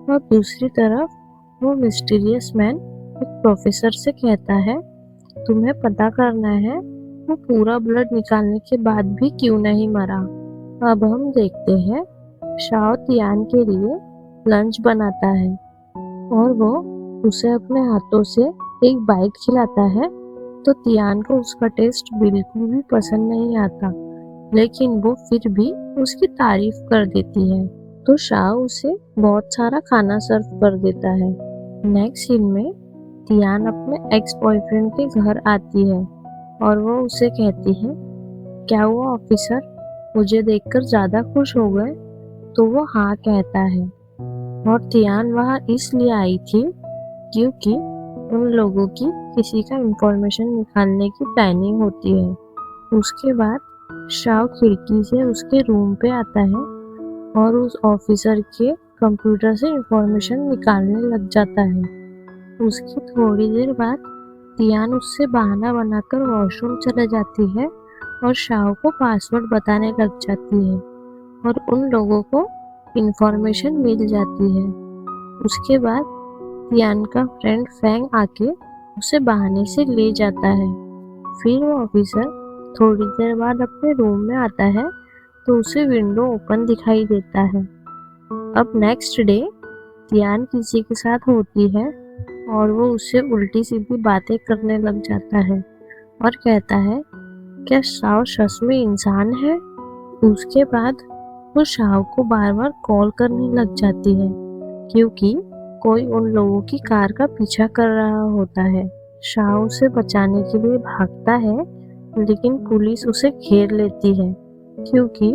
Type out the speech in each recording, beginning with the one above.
और दूसरी तरफ वो मिस्टीरियस मैन एक प्रोफेसर से कहता है, तुम्हें पता करना है वो पूरा ब्लड निकालने के बाद भी क्यों नहीं मरा। अब हम देखते हैं शाओ तियान के लिए लंच बनाता है और वो उसे अपने हाथों से एक बाइट खिलाता है। तो तियान को उसका टेस्ट बिल्कुल भी पसंद नहीं आता, लेकिन वो फिर भी उसकी तारीफ कर देती है। तो शाओ उसे बहुत सारा खाना सर्व कर देता है। नेक्स्ट सीन में तियान अपने एक्स बॉयफ्रेंड के घर आती है और वो उसे कहती है, क्या हुआ ऑफिसर, मुझे देखकर ज्यादा खुश हो गए। तो वो हाँ कहता है और तियान वहाँ इसलिए आई थी क्योंकि उन लोगों की किसी का इंफॉर्मेशन निकालने की प्लानिंग होती है। उसके बाद शाओ खिड़की से उसके रूम पे आता है और उस ऑफिसर के कंप्यूटर से इंफॉर्मेशन निकालने लग जाता है। उसकी थोड़ी देर बाद तियान उससे बहाना बनाकर वॉशरूम चले जाती है और शाओ को पासवर्ड बताने लग जाती है और उन लोगों को इंफॉर्मेशन मिल जाती है। उसके बाद तियान का फ्रेंड फैंग आके उसे बहाने से ले जाता है। फिर वो ऑफिसर थोड़ी देर बाद अपने रूम में आता है तो उसे विंडो ओपन दिखाई देता है। अब नेक्स्ट डे तियान किसी के साथ होती है और वो उससे उल्टी सीधी बातें करने लग जाता है और कहता है, क्या शाओ सच में इंसान है। उसके बाद वो शाओ को बार बार कॉल करने लग जाती है क्योंकि कोई उन लोगों की कार का पीछा कर रहा होता है। शाओ उसे बचाने के लिए भागता है, लेकिन पुलिस उसे घेर लेती है क्योंकि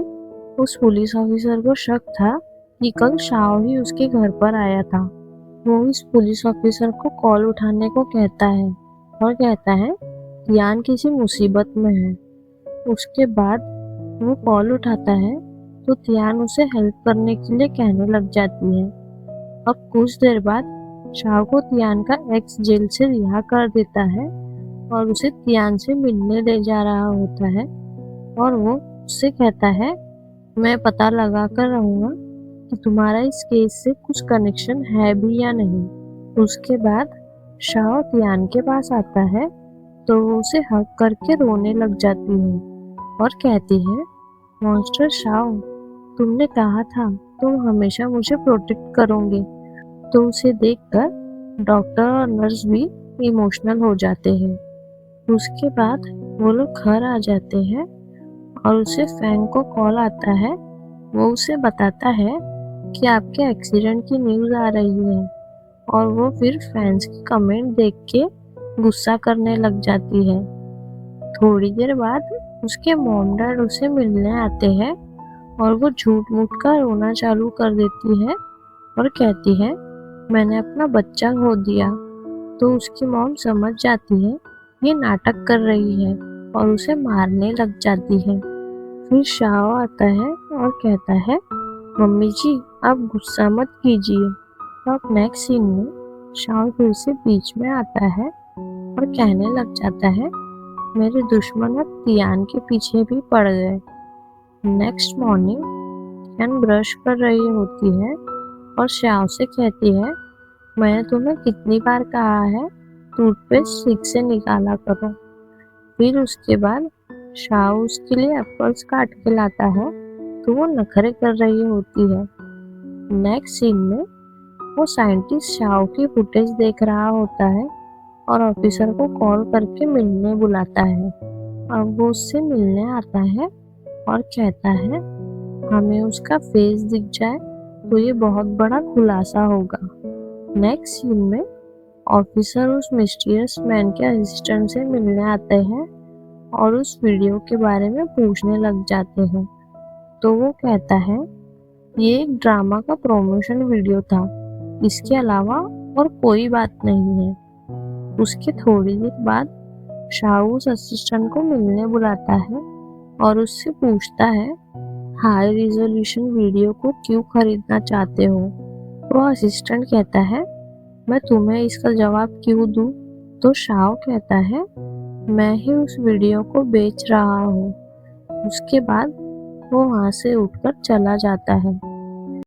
उस पुलिस ऑफिसर को शक था कि कल शाओ ही उसके घर पर आया था। वो इस पुलिस ऑफिसर को कॉल उठाने को कहता है और कहता है तियान किसी मुसीबत में है। उसके बाद वो कॉल उठाता है तो तियान उसे हेल्प करने के लिए कहने लग जाती है। अब कुछ देर बाद शाओ को तियान का एक्स जेल से रिहा कर देता है और उसे तियान से मिलने ले जा रहा होता है और वो उससे कहता है, मैं पता लगा कर रहूंगा कि तुम्हारा इस केस से कुछ कनेक्शन है भी या नहीं। उसके बाद शाओ तियान के पास आता है तो वो उसे हग करके रोने लग जाती है और कहती है, मॉन्स्टर शाओ, तुमने कहा था तुम हमेशा मुझे प्रोटेक्ट करोगे। तो उसे देखकर डॉक्टर और नर्स भी इमोशनल हो जाते हैं। उसके बाद वो लोग घर आ जाते हैं और उसे फैंग को कॉल आता है। वो उसे बताता है कि आपके एक्सीडेंट की न्यूज़ आ रही है और वो फिर फैंस की कमेंट देख के गुस्सा करने लग जाती है। थोड़ी देर बाद उसके मॉम डैड उसे मिलने आते हैं और वो झूठ मूठ का रोना चालू कर देती है और कहती है, मैंने अपना बच्चा खो दिया। तो उसकी मॉम समझ जाती है ये नाटक कर रही है और उसे मारने लग जाती है। फिर शाओ आता है और कहता है, मम्मी जी आप गुस्सा मत कीजिए। अब नेक्स्ट सीन में शाओ फिर से बीच में आता है और कहने लग जाता है, मेरे दुश्मन अब तियान के पीछे भी पड़ गए। नेक्स्ट मॉर्निंग तियान ब्रश कर रही होती है और शाओ से कहती है, मैंने तुम्हें कितनी बार कहा है टूथपेस्ट सिंक से निकाला करो। फिर उसके बाद शाओ उसके लिए एप्पल्स काट के लाता है तो वो नखरे कर रही होती है। नेक्स्ट सीन में वो साइंटिस्ट शाओ की फुटेज देख रहा होता है और ऑफिसर को कॉल करके मिलने बुलाता है। अब वो उससे मिलने आता है और कहता है, हमें उसका फेस दिख जाए तो ये बहुत बड़ा खुलासा होगा। नेक्स्ट सीन में ऑफिसर उस मिस्टीरियस मैन के असिस्टेंट से मिलने आते हैं और उस वीडियो के बारे में पूछने लग जाते हैं। तो वो कहता है, ये एक ड्रामा का प्रमोशन वीडियो था, इसके अलावा और कोई बात नहीं है। उसके थोड़ी देर बाद शाओ उस असिस्टेंट को मिलने बुलाता है और उससे पूछता है, हाई रिजोल्यूशन वीडियो को क्यों खरीदना चाहते हो। वो असिस्टेंट कहता है, मैं तुम्हें इसका जवाब क्यों दूं। तो शाओ कहता है, मैं ही उस वीडियो को बेच रहा हूँ। उसके बाद वो वहाँ से उठकर चला जाता है।